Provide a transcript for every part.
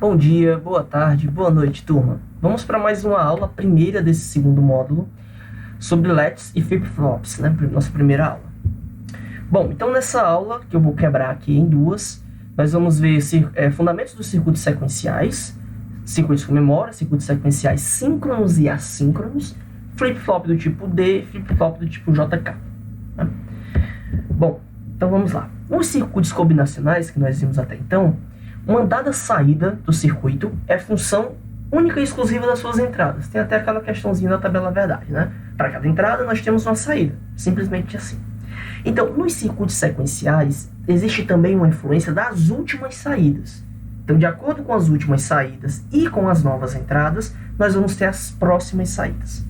Bom dia, boa tarde, boa noite, turma. Vamos para mais uma aula, primeira desse segundo módulo, sobre LEDs e flip-flops, né? Nossa primeira aula. Bom, então nessa aula, que eu vou quebrar aqui em duas, nós vamos ver fundamentos dos circuitos sequenciais, circuitos com memória, circuitos sequenciais síncronos e assíncronos, flip-flop do tipo D, flip-flop do tipo JK. Né? Bom, então vamos lá. Os circuitos combinacionais que nós vimos até então, uma dada saída do circuito é função única e exclusiva das suas entradas. Tem até aquela questãozinha da tabela verdade, né? Para cada entrada nós temos uma saída, simplesmente assim. Então, nos circuitos sequenciais, existe também uma influência das últimas saídas. Então, de acordo com as últimas saídas e com as novas entradas, nós vamos ter as próximas saídas.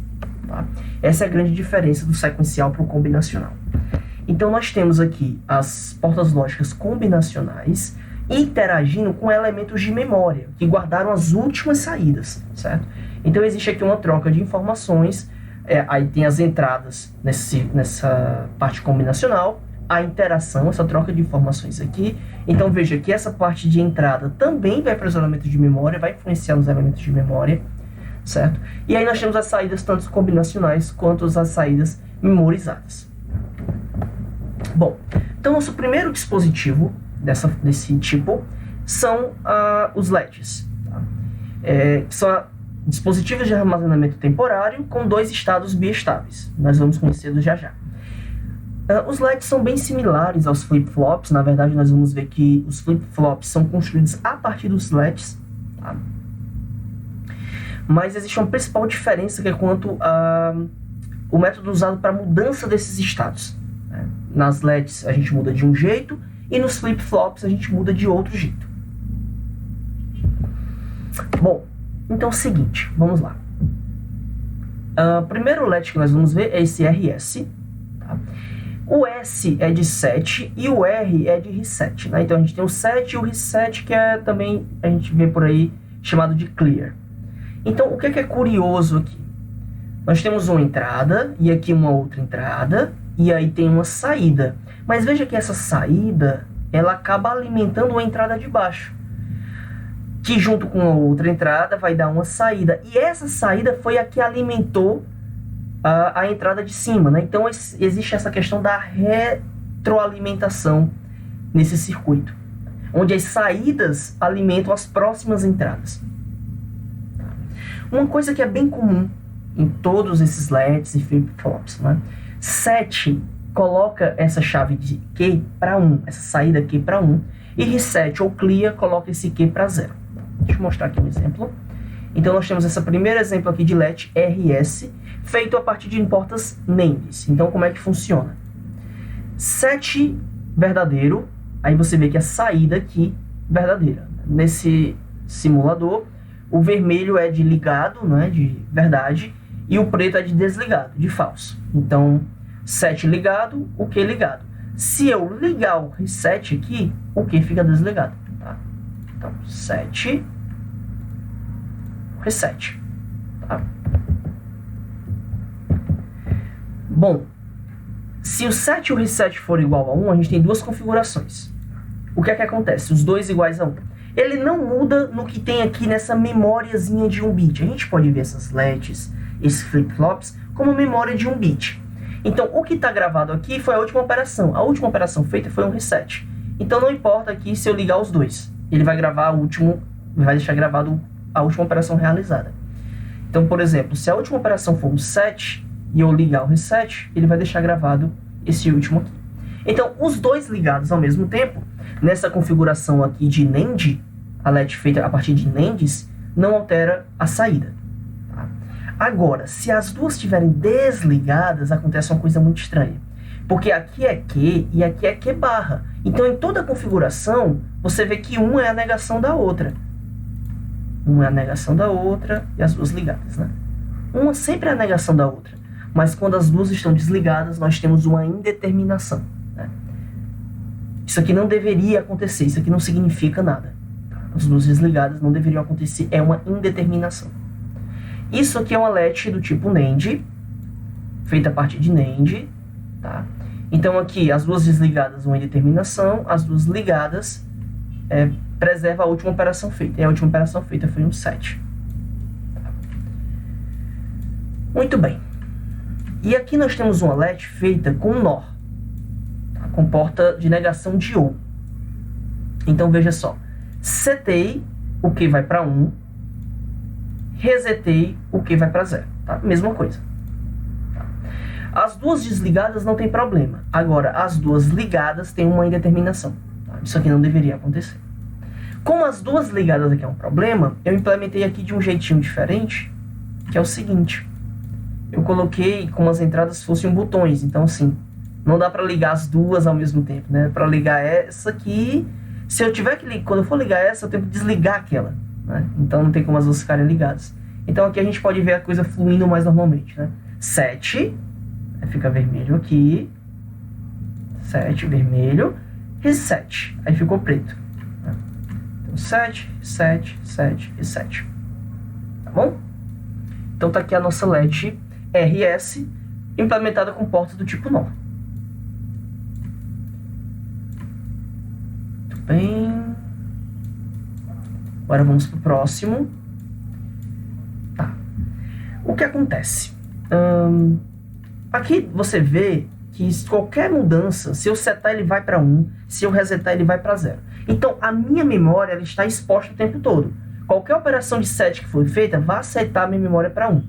Tá? Essa é a grande diferença do sequencial para o combinacional. Então, nós temos aqui as portas lógicas combinacionais interagindo com elementos de memória, que guardaram as últimas saídas, certo? Então, existe aqui uma troca de informações, aí tem as entradas nessa parte combinacional, a interação, essa troca de informações aqui. Então, veja que essa parte de entrada também vai para os elementos de memória, vai influenciar nos elementos de memória, certo? E aí nós temos as saídas tanto combinacionais quanto as saídas memorizadas. Bom, então nosso primeiro dispositivo desse tipo são os LEDs. Tá? São dispositivos de armazenamento temporário com dois estados biestáveis. Nós vamos conhecê-los já já. Os LEDs são bem similares aos flip-flops. Na verdade, nós vamos ver que os flip-flops são construídos a partir dos LEDs. Tá? Mas existe uma principal diferença que é quanto ao método usado para a mudança desses estados. Né? Nas LEDs a gente muda de um jeito e nos flip-flops a gente muda de outro jeito. Bom, então é o seguinte, vamos lá. O primeiro LED que nós vamos ver é esse RS. Tá? O S é de set e o R é de reset. Né? Então a gente tem o set e o reset, que é também, a gente vê por aí, chamado de clear. Então o que é curioso aqui? Nós temos uma entrada e aqui uma outra entrada e aí tem uma saída. Mas veja que essa saída, ela acaba alimentando a entrada de baixo, que junto com a outra entrada vai dar uma saída. E essa saída foi a que alimentou a entrada de cima. Né? Então existe essa questão da retroalimentação nesse circuito, onde as saídas alimentam as próximas entradas. Uma coisa que é bem comum em todos esses LEDs e flip-flops, né? Set coloca essa chave de Q para 1, essa saída Q para 1, e reset ou clear coloca esse Q para 0. Deixa eu mostrar aqui um exemplo. Então nós temos esse primeiro exemplo aqui de LED RS, feito a partir de portas NANDs. Então como é que funciona? Set verdadeiro, aí você vê que a saída aqui verdadeira. Nesse simulador, o vermelho é de ligado, né, de verdade, e o preto é de desligado, de falso. Então, set ligado, o Q ligado. Se eu ligar o reset aqui, o Q fica desligado. Tá? Então, set, reset. Tá? Bom, se o set e o reset for igual a 1, a gente tem duas configurações. O que é que acontece? Os dois iguais a 1. Ele não muda no que tem aqui nessa memóriazinha de 1 bit. A gente pode ver essas LEDs, esses flip-flops, como memória de 1 bit. Então, o que está gravado aqui foi a última operação. A última operação feita foi um reset. Então, não importa aqui se eu ligar os dois. Ele vai gravar vai deixar gravado a última operação realizada. Então, por exemplo, se a última operação for um set e eu ligar o reset, ele vai deixar gravado esse último aqui. Então, os dois ligados ao mesmo tempo, nessa configuração aqui de NAND, a LED feita a partir de NANDs, não altera a saída. Tá? Agora, se as duas estiverem desligadas, acontece uma coisa muito estranha. Porque aqui é Q e aqui é Q barra. Então, em toda a configuração, você vê que uma é a negação da outra. Uma é a negação da outra e as duas ligadas. Né? Uma sempre é a negação da outra. Mas quando as duas estão desligadas, nós temos uma indeterminação. Né? Isso aqui não deveria acontecer, isso aqui não significa nada. As duas desligadas não deveriam acontecer, é uma indeterminação. Isso aqui é uma LED do tipo NAND, feita a partir de NAND. Tá? Então aqui as duas desligadas uma indeterminação, as duas ligadas preserva a última operação feita. E a última operação feita foi um 7. Muito bem. E aqui nós temos uma let feita com NOR, tá? Com porta de negação de OR. Então veja só. Setei, o que vai para 1. Resetei, o que vai para 0. Tá? Mesma coisa. As duas desligadas não tem problema. Agora, as duas ligadas têm uma indeterminação. Tá? Isso aqui não deveria acontecer. Como as duas ligadas aqui é um problema, eu implementei aqui de um jeitinho diferente, que é o seguinte. Eu coloquei como as entradas fossem botões. Então, assim, não dá para ligar as duas ao mesmo tempo, né? Para ligar essa aqui, se eu tiver que ligar, quando eu for ligar essa, eu tenho que desligar aquela, né? Então, não tem como as duas ficarem ligadas. Então, aqui a gente pode ver a coisa fluindo mais normalmente, né? 7... fica vermelho aqui, 7, vermelho, reset, aí ficou preto. Então, 7, 7, 7 e 7. Tá bom? Então tá aqui a nossa LED RS, implementada com portas do tipo NOR. Muito bem. Agora vamos pro próximo. Tá. O que acontece? Aqui você vê que qualquer mudança, se eu setar ele vai para 1, se eu resetar ele vai para 0. Então a minha memória ela está exposta o tempo todo. Qualquer operação de set que for feita vai setar a minha memória para 1.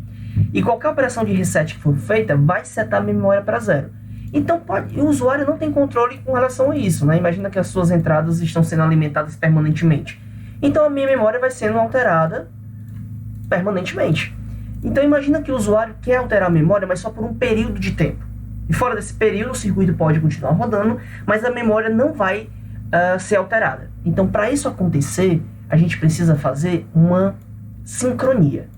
E qualquer operação de reset que for feita vai setar a minha memória para 0. Então o usuário não tem controle com relação a isso, né? Imagina que as suas entradas estão sendo alimentadas permanentemente. Então a minha memória vai sendo alterada permanentemente. Então imagina que o usuário quer alterar a memória, mas só por um período de tempo. E fora desse período, o circuito pode continuar rodando, mas a memória não vai ser alterada. Então, para isso acontecer, a gente precisa fazer uma sincronia,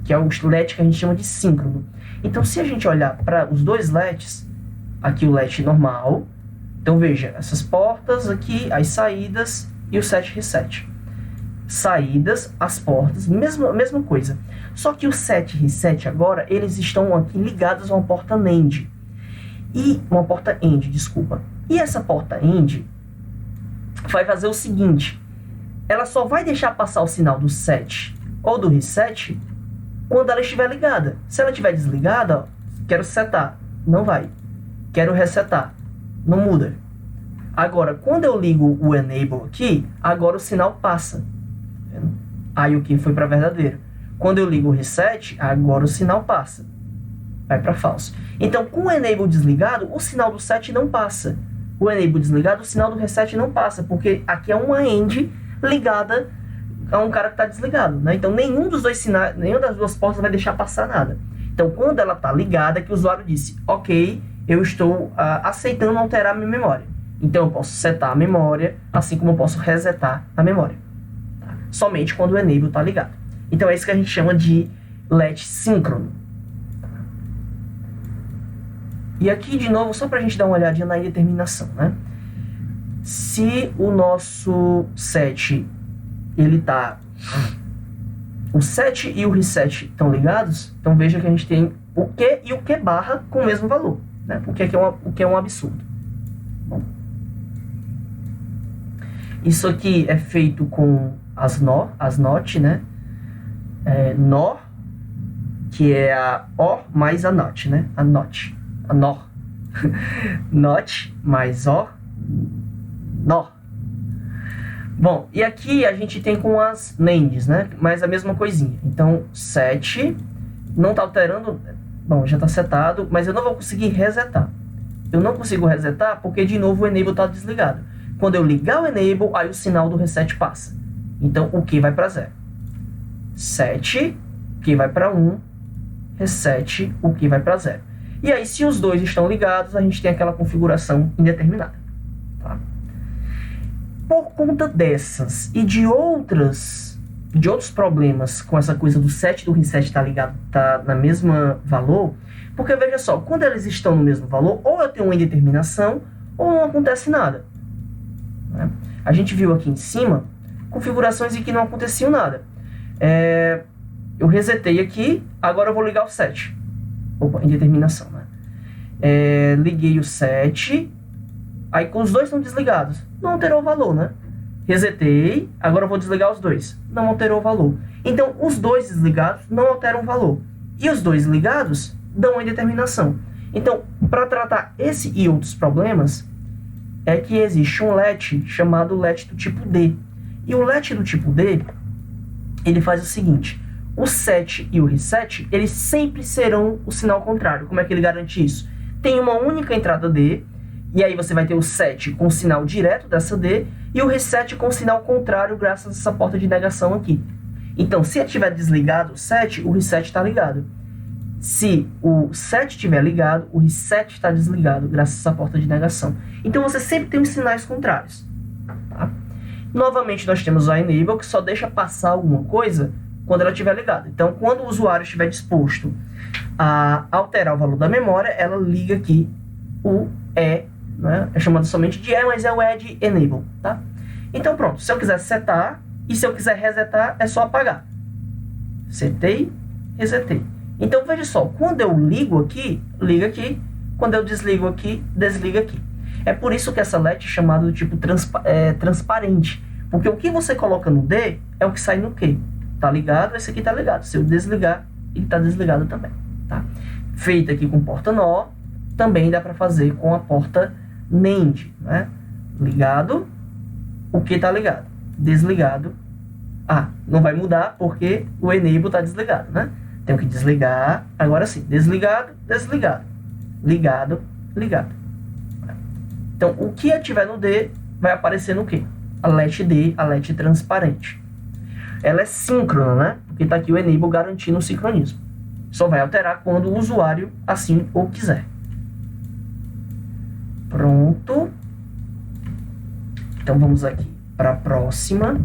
que é o LED que a gente chama de síncrono. Então, se a gente olhar para os dois LEDs, aqui o LED normal, então veja, essas portas aqui, as saídas e o set reset. Saídas, as portas, mesma coisa. Só que o set reset agora, eles estão aqui ligados a uma porta NAND. Uma porta AND, desculpa. E essa porta AND vai fazer o seguinte. Ela só vai deixar passar o sinal do set ou do reset quando ela estiver ligada. Se ela estiver desligada, ó, quero setar, não vai. Quero resetar, não muda. Agora, quando eu ligo o enable aqui, agora o sinal passa. Aí o que foi para verdadeiro. Quando eu ligo o reset, agora o sinal passa. Vai para falso. Então, com o enable desligado, o sinal do set não passa. O enable desligado, o sinal do reset não passa, porque aqui é uma end ligada a um cara que está desligado, né? Então, nenhum dos dois sinais, nenhuma das duas portas vai deixar passar nada. Então, quando ela está ligada, é que o usuário disse, ok, eu estou aceitando alterar a minha memória. Então, eu posso setar a memória, assim como eu posso resetar a memória. Tá? Somente quando o enable está ligado. Então é isso que a gente chama de LED síncrono. E aqui, de novo, só para a gente dar uma olhadinha na indeterminação, né? Se o nosso set, ele tá... O set e o reset estão ligados, então veja que a gente tem o Q e o Q barra com o mesmo valor, né? O que é um absurdo. Bom. Isso aqui é feito com as NOT, né? NOR, que é a OR mais a NOT, né? A NOT, a NOR. NOT mais OR, NOR. Bom, e aqui a gente tem com as NANDs, né? Mas a mesma coisinha. Então, set, não tá alterando, bom, já tá setado, mas eu não vou conseguir resetar. Eu não consigo resetar porque, de novo, o enable tá desligado. Quando eu ligar o enable, aí o sinal do reset passa. Então, o que vai para 0. Set, que vai para 1, reset, o que vai para 0. E aí, se os dois estão ligados, a gente tem aquela configuração indeterminada. Tá? Por conta dessas e de outros problemas com essa coisa do set e do reset estar ligado, tá na mesma valor, porque veja só, quando eles estão no mesmo valor, ou eu tenho uma indeterminação, ou não acontece nada. Né? A gente viu aqui em cima configurações em que não aconteciam nada. Eu resetei aqui, agora eu vou ligar o set. Opa, indeterminação, né? Liguei o set, aí com os dois estão desligados. Não alterou o valor, né? resetei, agora eu vou desligar os dois. Não alterou o valor. Então, os dois desligados não alteram o valor. E os dois ligados dão a indeterminação. Então, para tratar esse e outros problemas, é que existe um LET chamado LET do tipo D. E o LET do tipo D, ele faz o seguinte: o set e o reset, eles sempre serão o sinal contrário. Como é que ele garante isso? Tem uma única entrada D, e aí você vai ter o set com o sinal direto dessa D, e o reset com o sinal contrário, graças a essa porta de negação aqui. Então, se estiver desligado o set, o reset está ligado. Se o set estiver ligado, o reset está desligado, graças a essa porta de negação. Então, você sempre tem os sinais contrários. Tá? Novamente, nós temos a enable, que só deixa passar alguma coisa quando ela estiver ligada. Então, quando o usuário estiver disposto a alterar o valor da memória, ela liga aqui o E, né? É chamado somente de E, mas é o E de enable, tá? Então, pronto. Se eu quiser setar e se eu quiser resetar, é só apagar. Setei, resetei. Então, veja só, quando eu ligo aqui, liga aqui. Quando eu desligo aqui, desliga aqui. É por isso que essa LET é chamada do tipo transparente. Porque o que você coloca no D é o que sai no Q. Tá ligado? Esse aqui tá ligado. Se eu desligar, ele tá desligado também. Tá? Feita aqui com porta NOR, também dá para fazer com a porta NAND. Né? Ligado, o que tá ligado. Desligado. Ah, não vai mudar porque o enable tá desligado, né? Tenho que desligar, agora sim, desligado, desligado, ligado, ligado. Então, o que estiver no D vai aparecer no Q? A LET D, a LET transparente. Ela é síncrona, né? Porque está aqui o enable garantindo o sincronismo. Só vai alterar quando o usuário assim o quiser. Pronto. Então, vamos aqui para a próxima.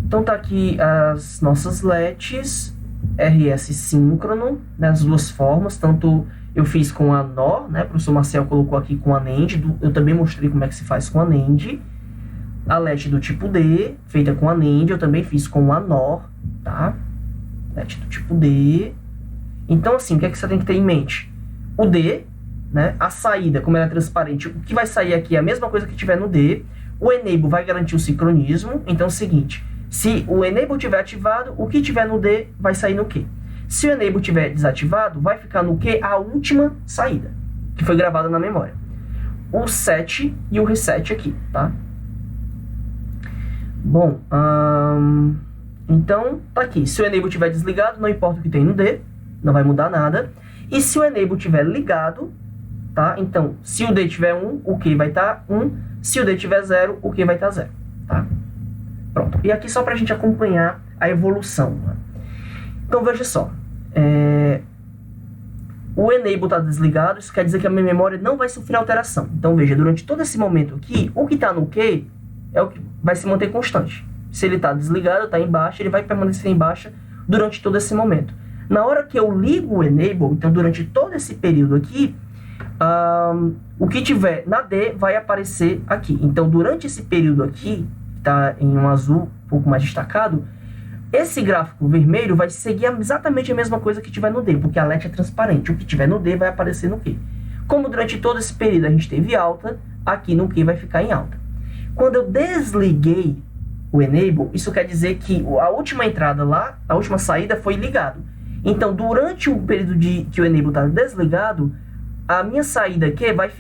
Então, tá aqui as nossas LETs. RS síncrono, né, as duas formas, tanto eu fiz com a NOR, né, o professor Marcel colocou aqui com a NAND, eu também mostrei como é que se faz com a NAND. A LET do tipo D, feita com a NAND, eu também fiz com a NOR, tá? LET do tipo D. Então, assim, o que é que você tem que ter em mente? O D, né, a saída, como ela é transparente, o que vai sair aqui é a mesma coisa que tiver no D. O enable vai garantir o sincronismo, então é o seguinte: se o enable estiver ativado, o que tiver no D vai sair no Q. Se o enable estiver desativado, vai ficar no Q a última saída, que foi gravada na memória. O set e o reset aqui, tá? Bom, então tá aqui. Se o enable estiver desligado, não importa o que tem no D, não vai mudar nada. E se o enable estiver ligado, tá? Então, se o D tiver 1, o Q vai estar 1. Se o D tiver 0, o Q vai estar 0, tá? Pronto. E aqui só para a gente acompanhar a evolução. Né? Então, veja só. O enable está desligado, isso quer dizer que a minha memória não vai sofrer alteração. Então, veja, durante todo esse momento aqui, o que está no Q é o que vai se manter constante. Se ele está desligado, está em baixa, ele vai permanecer em baixa durante todo esse momento. Na hora que eu ligo o enable, então durante todo esse período aqui, o que tiver na D vai aparecer aqui. Então, durante esse período aqui, está em um azul um pouco mais destacado, esse gráfico vermelho vai seguir exatamente a mesma coisa que tiver no D, porque a LET é transparente. O que tiver no D vai aparecer no Q. Como durante todo esse período a gente teve alta, aqui no Q vai ficar em alta. Quando eu desliguei o enable, isso quer dizer que a última entrada lá, a última saída foi ligado. Então, durante o período que o enable está desligado, a minha saída aqui vai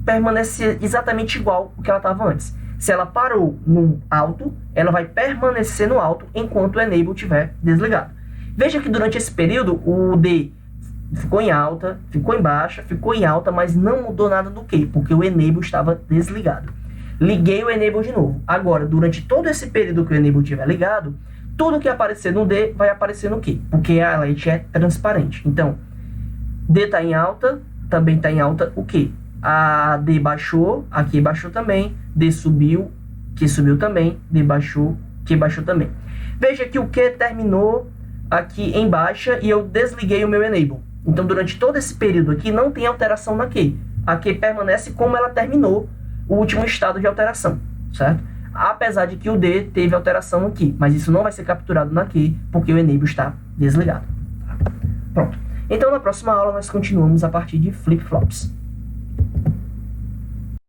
permanecer exatamente igual ao que ela estava antes. Se ela parou no alto, ela vai permanecer no alto enquanto o enable estiver desligado. Veja que durante esse período o D ficou em alta, ficou em baixa, ficou em alta, mas não mudou nada do Q, porque o enable estava desligado. Liguei o enable de novo. Agora, durante todo esse período que o enable estiver ligado, tudo que aparecer no D vai aparecer no Q, porque a LET é transparente. Então, D está em alta, também está em alta o Q. A D baixou, a Q baixou também, D subiu, Q subiu também, D baixou, Q baixou também. Veja que o Q terminou aqui em baixa e eu desliguei o meu enable. Então, durante todo esse período aqui, não tem alteração na Q. A Q permanece como ela terminou o último estado de alteração, certo? Apesar de que o D teve alteração aqui, mas isso não vai ser capturado na Q, porque o enable está desligado. Pronto. Então, na próxima aula, nós continuamos a partir de flip-flops.